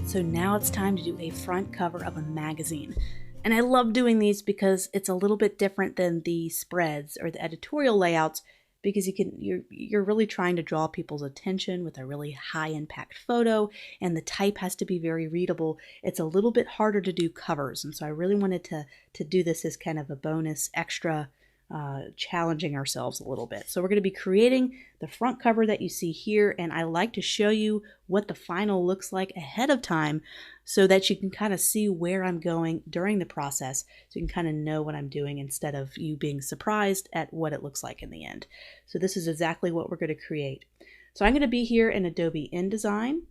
So now it's time to do a front cover of a magazine. And I love doing these because it's a little bit different than the spreads or the editorial layouts, because you're really trying to draw people's attention with a really high impact photo, and the type has to be very readable. It's a little bit harder to do covers, and so I really wanted to do this as kind of a bonus extra, challenging ourselves a little bit. So we're going to be creating the front cover that you see here, and I like to show you what the final looks like ahead of time so that you can kind of see where I'm going during the process, so you can kind of know what I'm doing instead of you being surprised at what it looks like in the end. So this is exactly what we're going to create. So I'm going to be here in Adobe InDesign,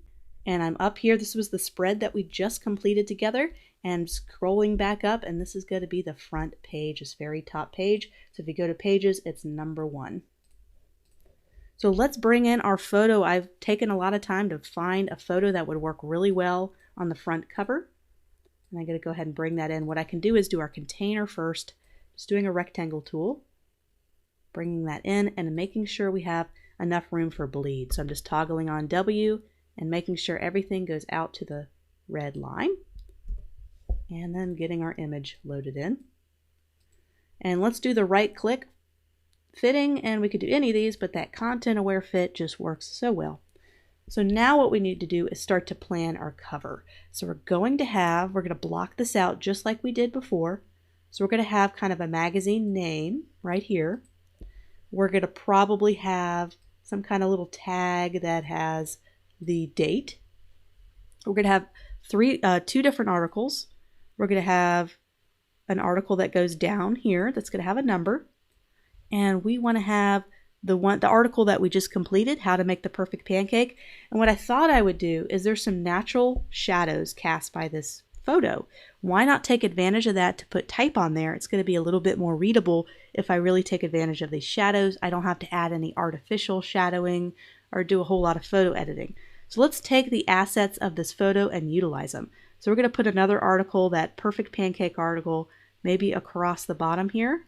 and I'm up here. This was the spread that we just completed together, and scrolling back up, and this is going to be the front page, this very top page. So if you go to pages, it's number 1. So let's bring in our photo. I've taken a lot of time to find a photo that would work really well on the front cover, and I'm going to go ahead and bring that in. What I can do is do our container first, just doing a rectangle tool, bringing that in and making sure we have enough room for bleed. So I'm just toggling on W and making sure everything goes out to the red line, and then getting our image loaded in. And let's do the right click fitting, and we could do any of these, but that content aware fit just works so well. So now what we need to do is start to plan our cover. So we're going to block this out just like we did before. So we're going to have kind of a magazine name right here. We're going to probably have some kind of little tag that has the date. We're going to have two different articles. We're going to have an article that goes down here that's going to have a number. And we want to have the article that we just completed, how to make the perfect pancake. And what I thought I would do is there's some natural shadows cast by this photo. Why not take advantage of that to put type on there? It's going to be a little bit more readable if I really take advantage of these shadows. I don't have to add any artificial shadowing or do a whole lot of photo editing. So let's take the assets of this photo and utilize them. So we're going to put another article, that perfect pancake article, maybe across the bottom here.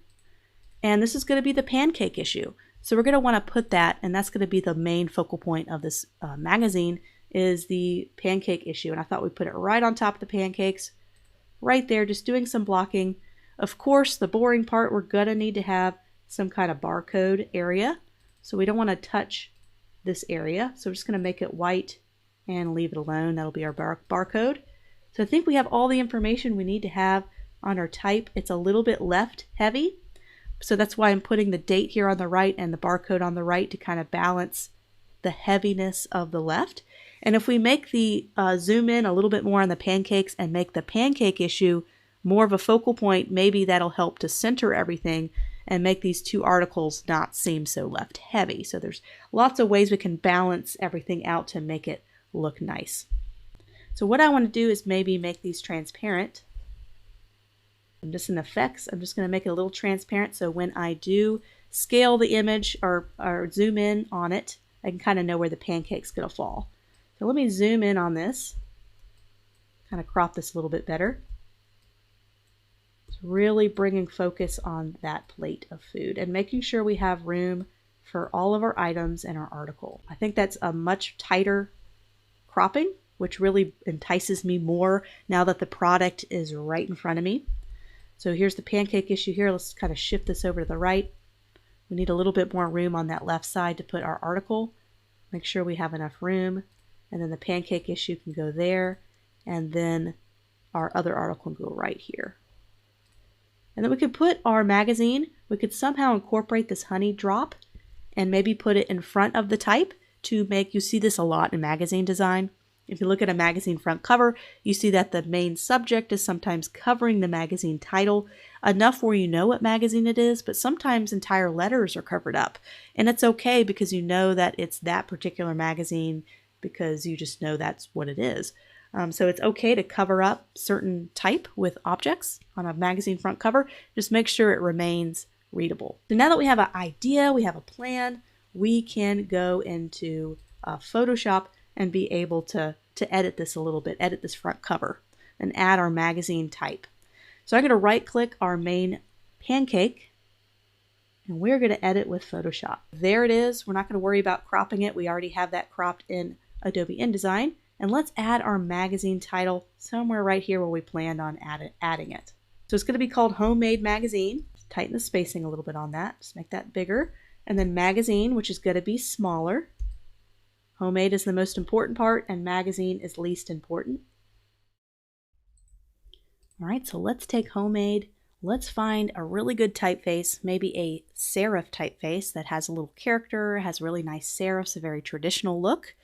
And this is going to be the pancake issue. So we're going to want to put that, and that's going to be the main focal point of this magazine, is the pancake issue. And I thought we'd put it right on top of the pancakes, right there, just doing some blocking. Of course, the boring part, we're going to need to have some kind of barcode area. So we don't want to touch this area. So we're just going to make it white and leave it alone. That'll be our barcode. So I think we have all the information we need to have on our type. It's a little bit left heavy. So that's why I'm putting the date here on the right and the barcode on the right to kind of balance the heaviness of the left. And if we make the zoom in a little bit more on the pancakes and make the pancake issue more of a focal point, maybe that'll help to center everything and make these two articles not seem so left heavy. So there's lots of ways we can balance everything out to make it look nice. So what I want to do is maybe make these transparent. I'm just in effects, I'm just going to make it a little transparent so when I do scale the image or zoom in on it, I can kind of know where the pancake's going to fall. So let me zoom in on this, kind of crop this a little bit better. It's really bringing focus on that plate of food and making sure we have room for all of our items in our article. I think that's a much tighter cropping, which really entices me more now that the product is right in front of me. So here's the pancake issue here. Let's kind of shift this over to the right. We need a little bit more room on that left side to put our article. Make sure we have enough room. And then the pancake issue can go there. And then our other article can go right here. And then we could put our magazine. We could somehow incorporate this honey drop and maybe put it in front of the type to make, you see this a lot in magazine design. If you look at a magazine front cover, you see that the main subject is sometimes covering the magazine title, enough where you know what magazine it is, but sometimes entire letters are covered up. And it's okay because you know that it's that particular magazine because you just know that's what it is. So it's okay to cover up certain type with objects on a magazine front cover. Just make sure it remains readable. So now that we have an idea, we have a plan, we can go into Photoshop and be able to edit this a little bit, edit this front cover and add our magazine type. So I'm going to right click our main pancake and we're going to edit with Photoshop. There it is. We're not going to worry about cropping it. We already have that cropped in Adobe InDesign. And let's add our magazine title somewhere right here where we planned on adding it. So it's going to be called Homemade Magazine. Tighten the spacing a little bit on that. Just make that bigger. And then magazine, which is going to be smaller. Homemade is the most important part and magazine is least important. All right, so let's take homemade. Let's find a really good typeface, maybe a serif typeface that has a little character, has really nice serifs, a very traditional look.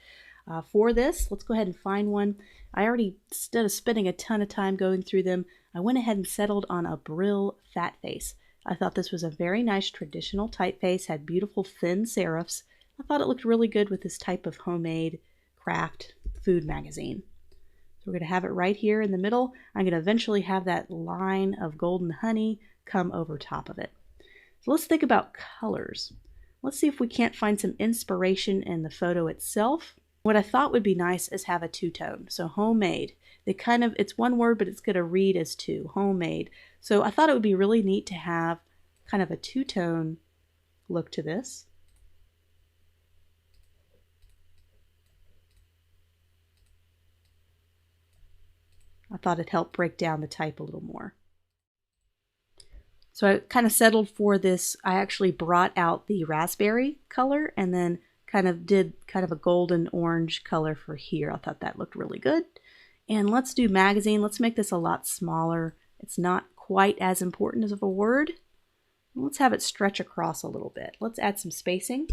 For this, let's go ahead and find one. I already, instead of spending a ton of time going through them, I went ahead and settled on a Brill Fatface. I thought this was a very nice traditional typeface, had beautiful thin serifs. I thought it looked really good with this type of homemade craft food magazine. So we're going to have it right here in the middle. I'm going to eventually have that line of golden honey come over top of it. So let's think about colors. Let's see if we can't find some inspiration in the photo itself. What I thought would be nice is have a two-tone. So homemade. It's one word, but it's going to read as two. Homemade. So I thought it would be really neat to have kind of a two-tone look to this. I thought it helped break down the type a little more. So I kind of settled for this. I actually brought out the raspberry color and then did a golden orange color for here. I thought that looked really good. And let's do magazine. Let's make this a lot smaller. It's not quite as important as a word. Let's have it stretch across a little bit. Let's add some spacing.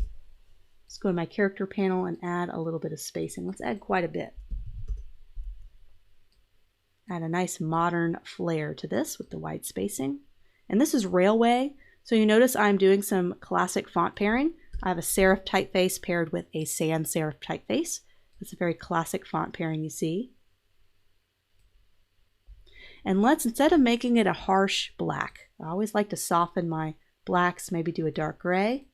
Let's go to my character panel and add a little bit of spacing. Let's add quite a bit. Add a nice modern flair to this with the white spacing. And this is Railway, so you notice I'm doing some classic font pairing. I have a serif typeface paired with a sans serif typeface. It's a very classic font pairing you see. And let's, instead of making it a harsh black, I always like to soften my blacks, maybe do a dark gray.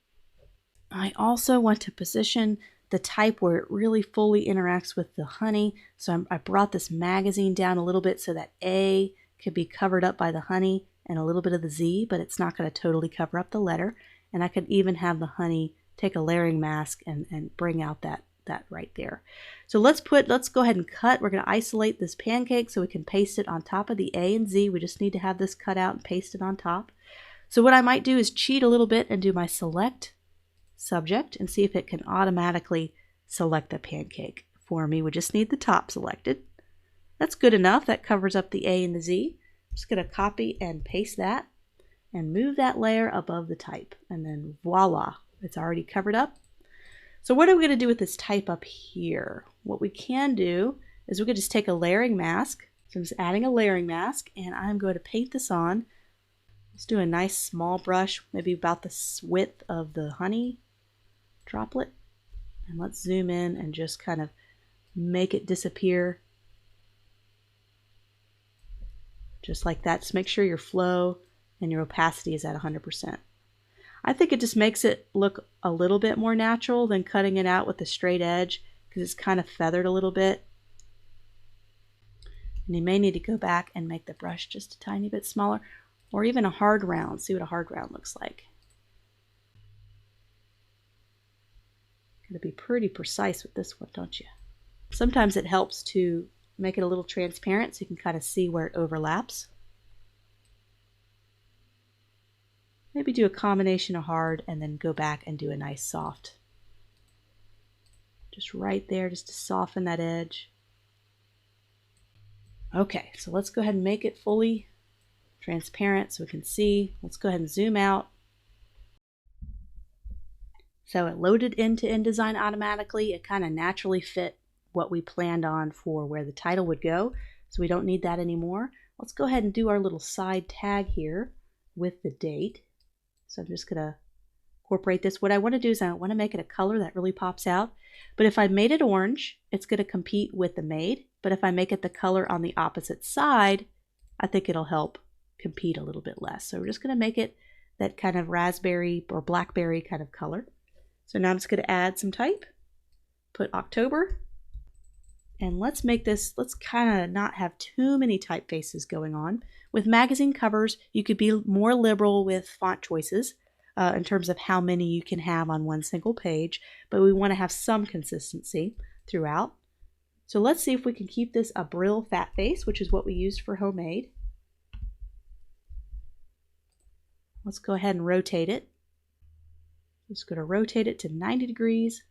I also want to position the type where it really fully interacts with the honey. So I brought this magazine down a little bit so that A could be covered up by the honey and a little bit of the Z, but it's not going to totally cover up the letter. And I could even have the honey take a layering mask and bring out that right there. So let's go ahead and cut. We're going to isolate this pancake so we can paste it on top of the A and Z. We just need to have this cut out and pasted on top. So what I might do is cheat a little bit and do my select subject and see if it can automatically select the pancake for me. We just need the top selected. That's good enough. That covers up the A and the Z. I'm just going to copy and paste that and move that layer above the type. And then voila, it's already covered up. So what are we going to do with this type up here? What we can do is we could just take a layering mask. So I'm just adding a layering mask and I'm going to paint this on. Let's do a nice small brush, maybe about the width of the honey droplet. And let's zoom in and just kind of make it disappear. Just like that. Just make sure your flow and your opacity is at 100%. I think it just makes it look a little bit more natural than cutting it out with a straight edge because it's kind of feathered a little bit. And you may need to go back and make the brush just a tiny bit smaller or even a hard round. See what a hard round looks like. Gotta be pretty precise with this one, don't you? Sometimes it helps to make it a little transparent so you can kind of see where it overlaps. Maybe do a combination of hard and then go back and do a nice soft. Just right there, just to soften that edge. Okay, so let's go ahead and make it fully transparent so we can see. Let's go ahead and zoom out. So it loaded into InDesign automatically. It kind of naturally fit what we planned on for where the title would go. So we don't need that anymore. Let's go ahead and do our little side tag here with the date. So I'm just going to incorporate this. What I want to do is I want to make it a color that really pops out. But if I made it orange, it's going to compete with the made. But if I make it the color on the opposite side, I think it'll help compete a little bit less. So we're just going to make it that kind of raspberry or blackberry kind of color. So now I'm just going to add some type, put October, and let's make this, let's kind of not have too many typefaces going on. With magazine covers, you could be more liberal with font choices in terms of how many you can have on one single page, but we want to have some consistency throughout. So let's see if we can keep this a Brill fat face, which is what we used for homemade. Let's go ahead and rotate it. Just going to rotate it to 90 degrees,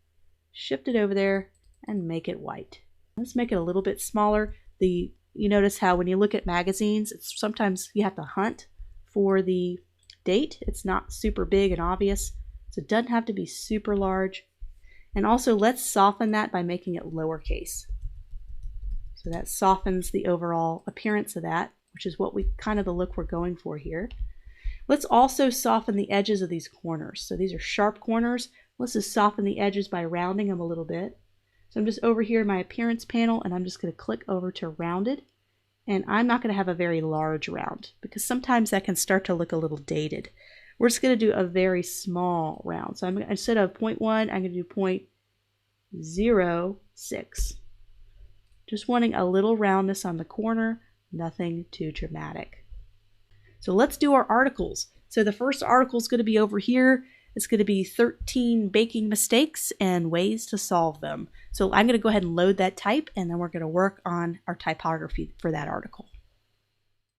shift it over there, and make it white. Let's make it a little bit smaller. You notice how when you look at magazines, sometimes you have to hunt for the date. It's not super big and obvious, so it doesn't have to be super large. And also, let's soften that by making it lowercase. So that softens the overall appearance of that, which is what kind of the look we're going for here. Let's also soften the edges of these corners. So these are sharp corners. Let's just soften the edges by rounding them a little bit. So I'm just over here in my appearance panel, and I'm just going to click over to rounded. And I'm not going to have a very large round because sometimes that can start to look a little dated. We're just going to do a very small round. So instead of 0.1, I'm going to do 0.06. Just wanting a little roundness on the corner, nothing too dramatic. So let's do our articles. So the first article is going to be over here. It's going to be 13 baking mistakes and ways to solve them. So I'm going to go ahead and load that type, and then we're going to work on our typography for that article.